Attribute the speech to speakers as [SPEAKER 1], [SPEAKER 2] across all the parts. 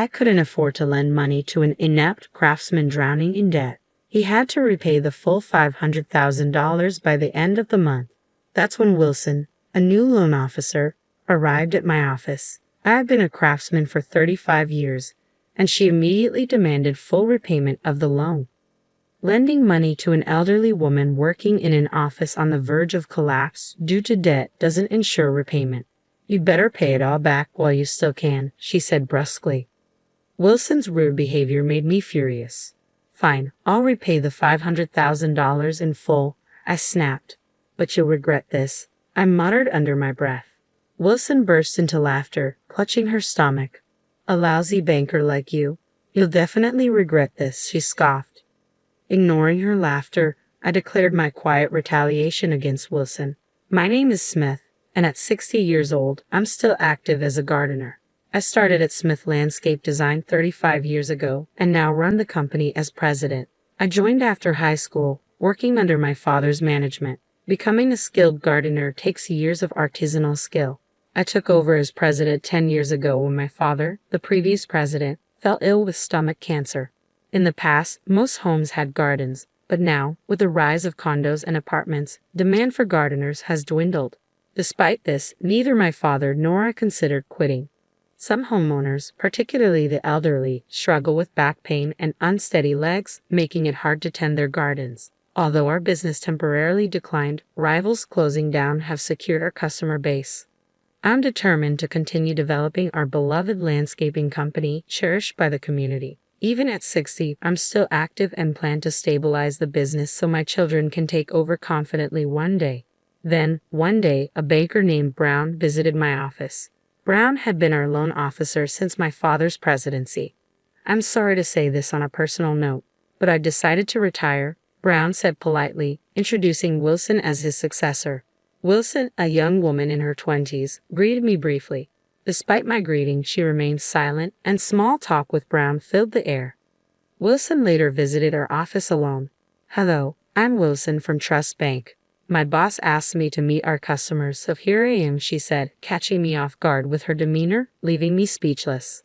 [SPEAKER 1] I couldn't afford to lend money to an inept craftsman drowning in debt. He had to repay the full $500,000 by the end of the month. That's when Wilson, a new loan officer, arrived at my office. I had been a craftsman for 35 years, and she immediately demanded full repayment of the loan. Lending money to an elderly woman working in an office on the verge of collapse due to debt doesn't ensure repayment. You'd better pay it all back while you still can, she said brusquely. Wilson's rude behavior made me furious. Fine, I'll repay the $500,000 in full, I snapped. But you'll regret this, I muttered under my breath. Wilson burst into laughter, clutching her stomach. A lousy banker like you. You'll definitely regret this, she scoffed. Ignoring her laughter, I declared my quiet retaliation against Wilson. My name is Smith, and at 60 years old, I'm still active as a gardener. I started at Smith Landscape Design 35 years ago, and now run the company as president. I joined after high school, working under my father's management. Becoming a skilled gardener takes years of artisanal skill. I took over as president 10 years ago when my father, the previous president, fell ill with stomach cancer. In the past, most homes had gardens, but now, with the rise of condos and apartments, demand for gardeners has dwindled. Despite this, neither my father nor I considered quitting. Some homeowners, particularly the elderly, struggle with back pain and unsteady legs, making it hard to tend their gardens. Although our business temporarily declined, rivals closing down have secured our customer base. I'm determined to continue developing our beloved landscaping company, cherished by the community. Even at 60, I'm still active and plan to stabilize the business so my children can take over confidently one day. Then, one day, a banker named Brown visited my office. Brown had been our loan officer since my father's presidency. I'm sorry to say this on a personal note, but I decided to retire, Brown said politely, introducing Wilson as his successor. Wilson, a young woman in her 20s, greeted me briefly. Despite my greeting, she remained silent, and small talk with Brown filled the air. Wilson later visited our office alone. Hello, I'm Wilson from Trust Bank. My boss asked me to meet our customers, so here I am, she said, catching me off guard with her demeanor, leaving me speechless.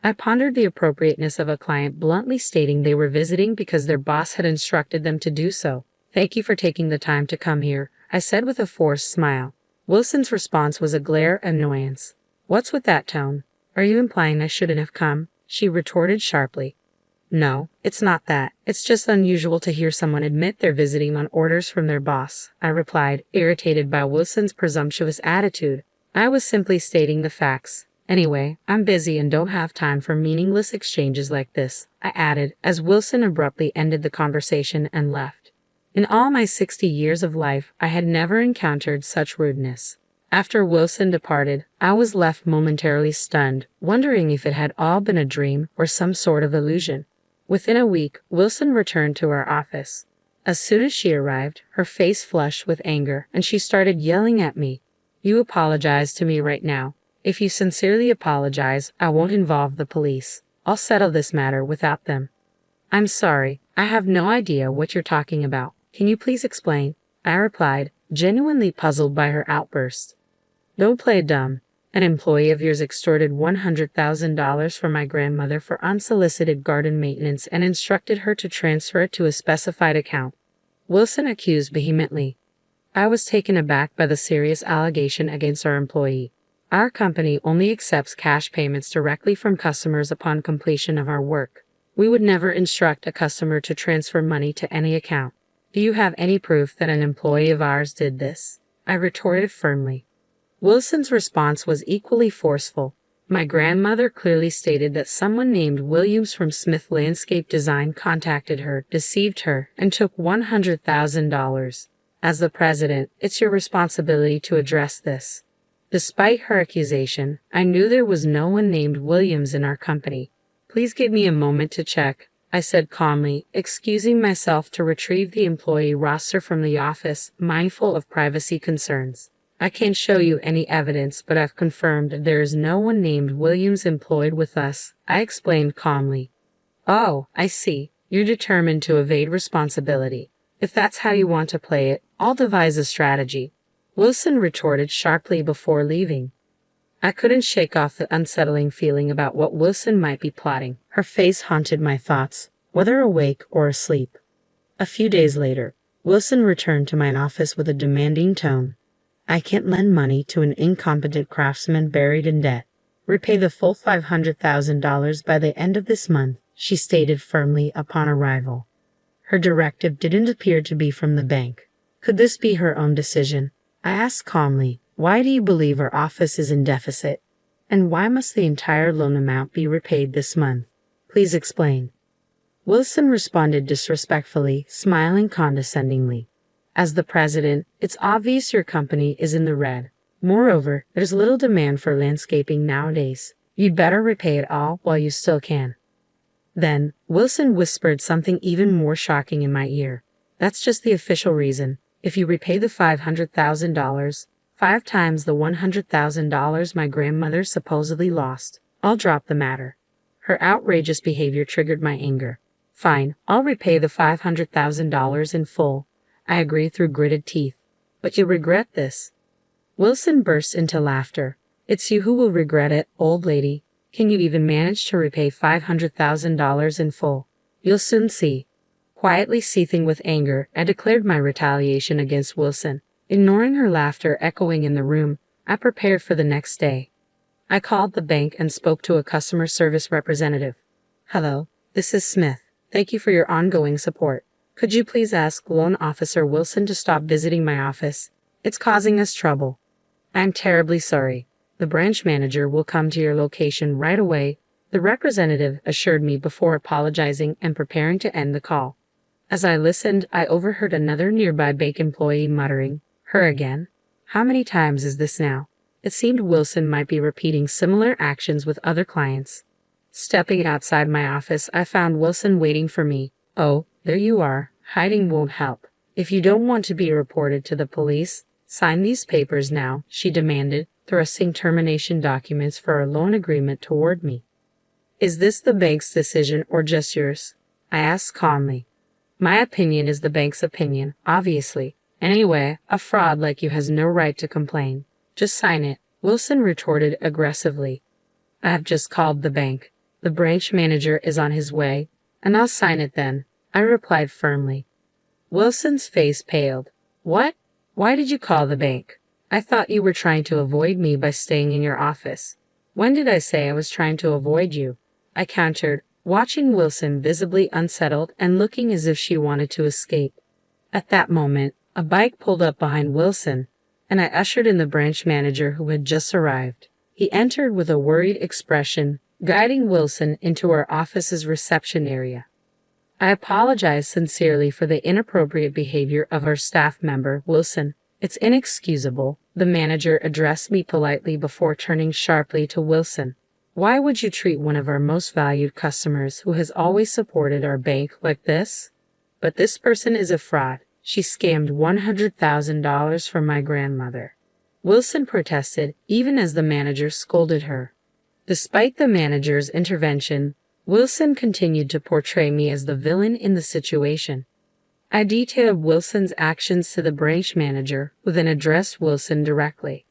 [SPEAKER 1] I pondered the appropriateness of a client bluntly stating they were visiting because their boss had instructed them to do so. Thank you for taking the time to come here, I said with a forced smile. Wilson's response was a glare of annoyance. What's with that tone? Are you implying I shouldn't have come? She retorted sharply. No, it's not that. It's just unusual to hear someone admit they're visiting on orders from their boss, I replied, irritated by Wilson's presumptuous attitude. I was simply stating the facts. Anyway, I'm busy and don't have time for meaningless exchanges like this, I added, as Wilson abruptly ended the conversation and left. In all my 60 years of life, I had never encountered such rudeness. After Wilson departed, I was left momentarily stunned, wondering if it had all been a dream or some sort of illusion. Within a week, Wilson returned to our office. As soon as she arrived, her face flushed with anger, and she started yelling at me. You apologize to me right now. If you sincerely apologize, I won't involve the police. I'll settle this matter without them. I'm sorry, I have no idea what you're talking about. Can you please explain? I replied, genuinely puzzled by her outburst. Don't play dumb. An employee of yours extorted $100,000 from my grandmother for unsolicited garden maintenance and instructed her to transfer it to a specified account. Wilson accused vehemently. I was taken aback by the serious allegation against our employee. Our company only accepts cash payments directly from customers upon completion of our work. We would never instruct a customer to transfer money to any account. Do you have any proof that an employee of ours did this? I retorted firmly. Wilson's response was equally forceful. My grandmother clearly stated that someone named Williams from Smith Landscape Design contacted her, deceived her, and took $100,000. As the president, it's your responsibility to address this. Despite her accusation, I knew there was no one named Williams in our company. Please give me a moment to check, I said calmly, excusing myself to retrieve the employee roster from the office, mindful of privacy concerns. I can't show you any evidence, but I've confirmed there is no one named Williams employed with us, I explained calmly. Oh, I see. You're determined to evade responsibility. If that's how you want to play it, I'll devise a strategy. Wilson retorted sharply before leaving. I couldn't shake off the unsettling feeling about what Wilson might be plotting. Her face haunted my thoughts, whether awake or asleep. A few days later, Wilson returned to my office with a demanding tone. I can't lend money to an incompetent craftsman buried in debt. Repay the full $500,000 by the end of this month, she stated firmly upon arrival. Her directive didn't appear to be from the bank. Could this be her own decision? I asked calmly, why do you believe our office is in deficit? And why must the entire loan amount be repaid this month? Please explain. Wilson responded disrespectfully, smiling condescendingly. As the president, it's obvious your company is in the red. Moreover, there's little demand for landscaping nowadays. You'd better repay it all while you still can. Then, Wilson whispered something even more shocking in my ear. That's just the official reason. If you repay the $500,000, 5 times the $100,000 my grandmother supposedly lost, I'll drop the matter. Her outrageous behavior triggered my anger. Fine, I'll repay the $500,000 in full. I agreed through gritted teeth. But you'll regret this. Wilson burst into laughter. It's you who will regret it, old lady. Can you even manage to repay $500,000 in full? You'll soon see. Quietly seething with anger, I declared my retaliation against Wilson. Ignoring her laughter echoing in the room, I prepared for the next day. I called the bank and spoke to a customer service representative. Hello, this is Smith. Thank you for your ongoing support. Could you please ask Loan Officer Wilson to stop visiting my office? It's causing us trouble. I'm terribly sorry. The branch manager will come to your location right away, the representative assured me before apologizing and preparing to end the call. As I listened, I overheard another nearby bank employee muttering, "Her again? How many times is this now?" It seemed Wilson might be repeating similar actions with other clients. Stepping outside my office, I found Wilson waiting for me. "Oh, there you are. Hiding won't help. If you don't want to be reported to the police, sign these papers now," she demanded, thrusting termination documents for a loan agreement toward me. "Is this the bank's decision or just yours?" I asked calmly. "My opinion is the bank's opinion, obviously. Anyway, a fraud like you has no right to complain. Just sign it," Wilson retorted aggressively. "I have just called the bank. The branch manager is on his way, and I'll sign it then," I replied firmly. Wilson's face paled. "What? Why did you call the bank? I thought you were trying to avoid me by staying in your office." "When did I say I was trying to avoid you?" I countered, watching Wilson visibly unsettled and looking as if she wanted to escape. At that moment, a bike pulled up behind Wilson, and I ushered in the branch manager who had just arrived. He entered with a worried expression, guiding Wilson into our office's reception area. I apologized sincerely for the inappropriate behavior of our staff member, Wilson. "It's inexcusable," the manager addressed me politely before turning sharply to Wilson. "Why would you treat one of our most valued customers who has always supported our bank like this? But this person is a fraud. She scammed $100,000 from my grandmother." Wilson protested, even as the manager scolded her. Despite the manager's intervention, Wilson continued to portray me as the villain in the situation. I detailed Wilson's actions to the branch manager, who then addressed Wilson directly.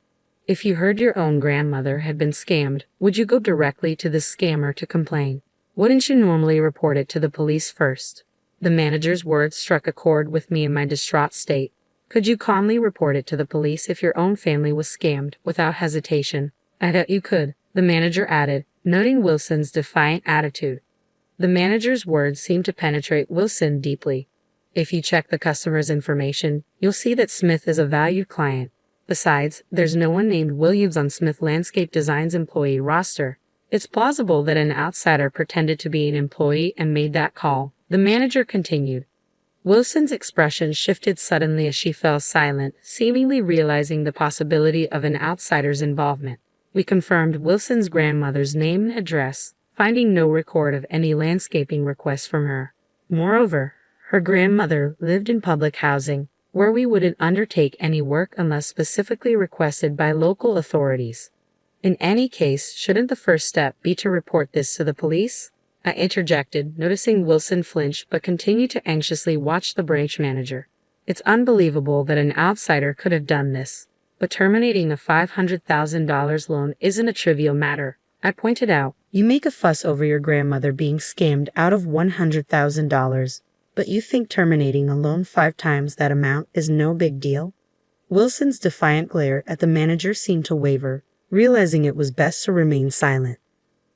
[SPEAKER 1] "If you heard your own grandmother had been scammed, would you go directly to the scammer to complain? Wouldn't you normally report it to the police first?" The manager's words struck a chord with me in my distraught state. "Could you calmly report it to the police if your own family was scammed, without hesitation?" "I doubt you could," the manager added, noting Wilson's defiant attitude. The manager's words seemed to penetrate Wilson deeply. "If you check the customer's information, you'll see that Smith is a valued client. Besides, there's no one named Williams on Smith Landscape Design's employee roster. It's plausible that an outsider pretended to be an employee and made that call," the manager continued. Wilson's expression shifted suddenly as she fell silent, seemingly realizing the possibility of an outsider's involvement. We confirmed Wilson's grandmother's name and address, finding no record of any landscaping requests from her. Moreover, her grandmother lived in public housing, where we wouldn't undertake any work unless specifically requested by local authorities. In any case, shouldn't the first step be to report this to the police? I interjected, noticing Wilson flinch but continued to anxiously watch the branch manager. "It's unbelievable that an outsider could have done this." But terminating a $500,000 loan isn't a trivial matter, I pointed out. You make a fuss over your grandmother being scammed out of $100,000, but you think terminating a loan 5 times that amount is no big deal? Wilson's defiant glare at the manager seemed to waver, realizing it was best to remain silent.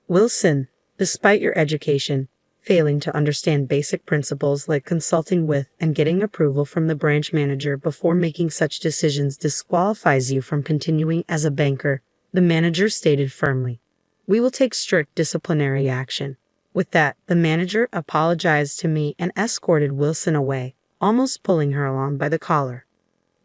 [SPEAKER 1] Wilson, despite your education, failing to understand basic principles like consulting with and getting approval from the branch manager before making such decisions disqualifies you from continuing as a banker, the manager stated firmly. We will take strict disciplinary action. With that, the manager apologized to me and escorted Wilson away, almost pulling her along by the collar.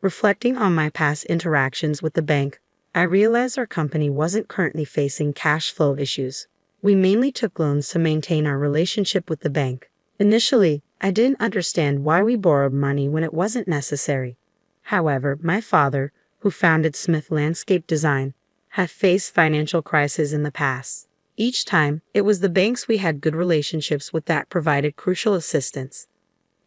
[SPEAKER 1] Reflecting on my past interactions with the bank, I realized our company wasn't currently facing cash flow issues. We mainly took loans to maintain our relationship with the bank. Initially, I didn't understand why we borrowed money when it wasn't necessary. However, my father, who founded Smith Landscape Design, had faced financial crises in the past. Each time, it was the banks we had good relationships with that provided crucial assistance.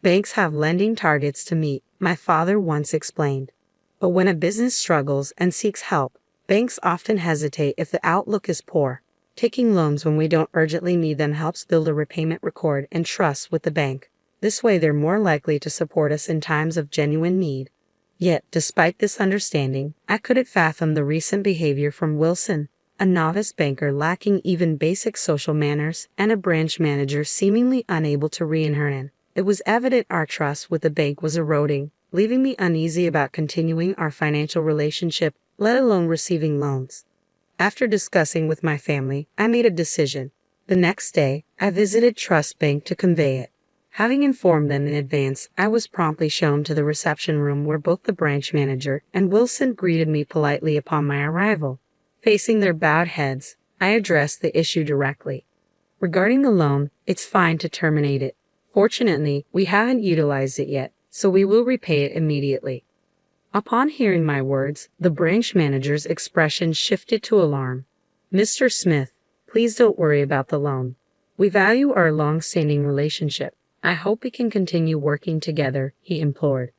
[SPEAKER 1] Banks have lending targets to meet, my father once explained. But when a business struggles and seeks help, banks often hesitate if the outlook is poor. Taking loans when we don't urgently need them helps build a repayment record and trust with the bank. This way they're more likely to support us in times of genuine need. Yet, despite this understanding, I couldn't fathom the recent behavior from Wilson, a novice banker lacking even basic social manners and a branch manager seemingly unable to rein her in. It was evident our trust with the bank was eroding, leaving me uneasy about continuing our financial relationship, let alone receiving loans. After discussing with my family, I made a decision. The next day, I visited Trust Bank to convey it. Having informed them in advance, I was promptly shown to the reception room where both the branch manager and Wilson greeted me politely upon my arrival. Facing their bowed heads, I addressed the issue directly. Regarding the loan, it's fine to terminate it. Fortunately, we haven't utilized it yet, so we will repay it immediately. Upon hearing my words, the branch manager's expression shifted to alarm. Mr. Smith, please don't worry about the loan. We value our long-standing relationship. I hope we can continue working together, he implored.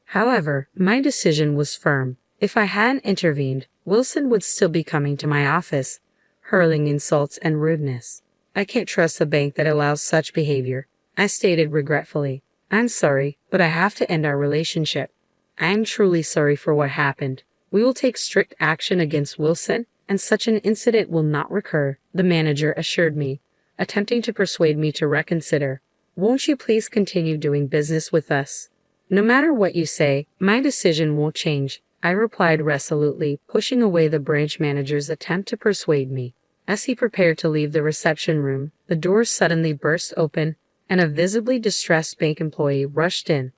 [SPEAKER 1] However, my decision was firm. If I hadn't intervened, Wilson would still be coming to my office, hurling insults and rudeness. I can't trust a bank that allows such behavior, I stated regretfully. I'm sorry, but I have to end our relationship. I am truly sorry for what happened. We will take strict action against Wilson, and such an incident will not recur, the manager assured me, attempting to persuade me to reconsider. Won't you please continue doing business with us? No matter what you say, my decision won't change, I replied resolutely, pushing away the branch manager's attempt to persuade me. As he prepared to leave the reception room, the door suddenly burst open, and a visibly distressed bank employee rushed in.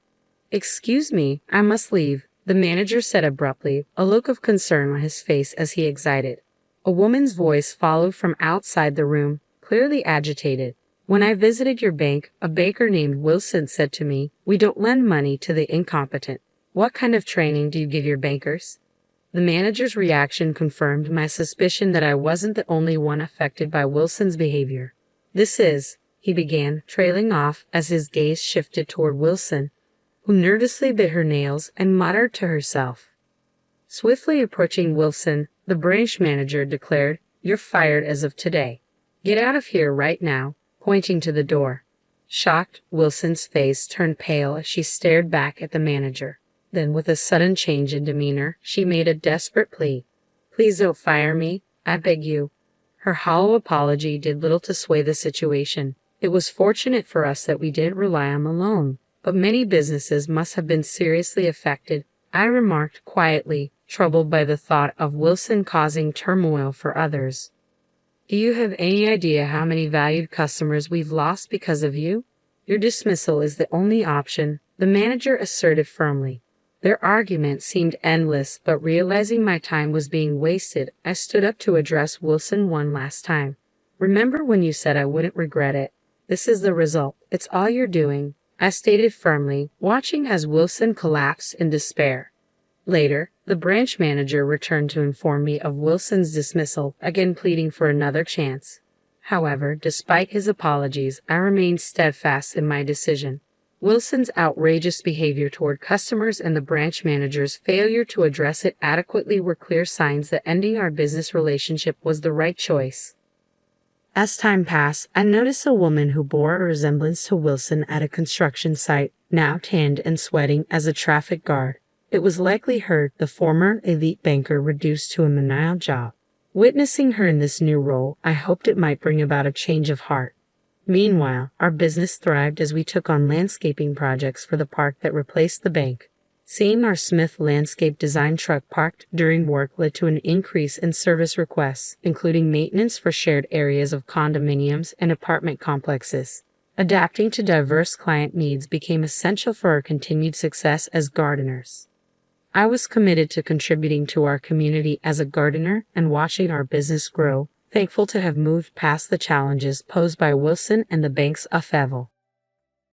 [SPEAKER 1] Excuse me, I must leave, the manager said abruptly, a look of concern on his face as he exited. A woman's voice followed from outside the room, clearly agitated. When I visited your bank, a banker named Wilson said to me, "We don't lend money to the incompetent." What kind of training do you give your bankers? The manager's reaction confirmed my suspicion that I wasn't the only one affected by Wilson's behavior. He began, trailing off as his gaze shifted toward Wilson, who nervously bit her nails and muttered to herself. Swiftly approaching Wilson, the branch manager declared, "You're fired as of today. Get out of here right now," pointing to the door. Shocked, Wilson's face turned pale as she stared back at the manager. Then, with a sudden change in demeanor, she made a desperate plea. "Please don't fire me, I beg you." Her hollow apology did little to sway the situation. It was fortunate for us that we didn't rely on the loan, but many businesses must have been seriously affected, I remarked quietly, troubled by the thought of Wilson causing turmoil for others. "Do you have any idea how many valued customers we've lost because of you? Your dismissal is the only option," the manager asserted firmly. Their argument seemed endless, but realizing my time was being wasted, I stood up to address Wilson one last time. "Remember when you said I wouldn't regret it? This is the result. It's all you're doing," I stated firmly, watching as Wilson collapsed in despair. Later, the branch manager returned to inform me of Wilson's dismissal, again pleading for another chance. However, despite his apologies, I remained steadfast in my decision. Wilson's outrageous behavior toward customers and the branch manager's failure to address it adequately were clear signs that ending our business relationship was the right choice. As time passed, I noticed a woman who bore a resemblance to Wilson at a construction site, now tanned and sweating as a traffic guard. It was likely her, the former elite banker, reduced to a menial job. Witnessing her in this new role, I hoped it might bring about a change of heart. Meanwhile, our business thrived as we took on landscaping projects for the park that replaced the bank. Seeing our Smith landscape design truck parked during work led to an increase in service requests, including maintenance for shared areas of condominiums and apartment complexes. Adapting to diverse client needs became essential for our continued success as gardeners. I was committed to contributing to our community as a gardener and watching our business grow, thankful to have moved past the challenges posed by Wilson and the bank's upheaval.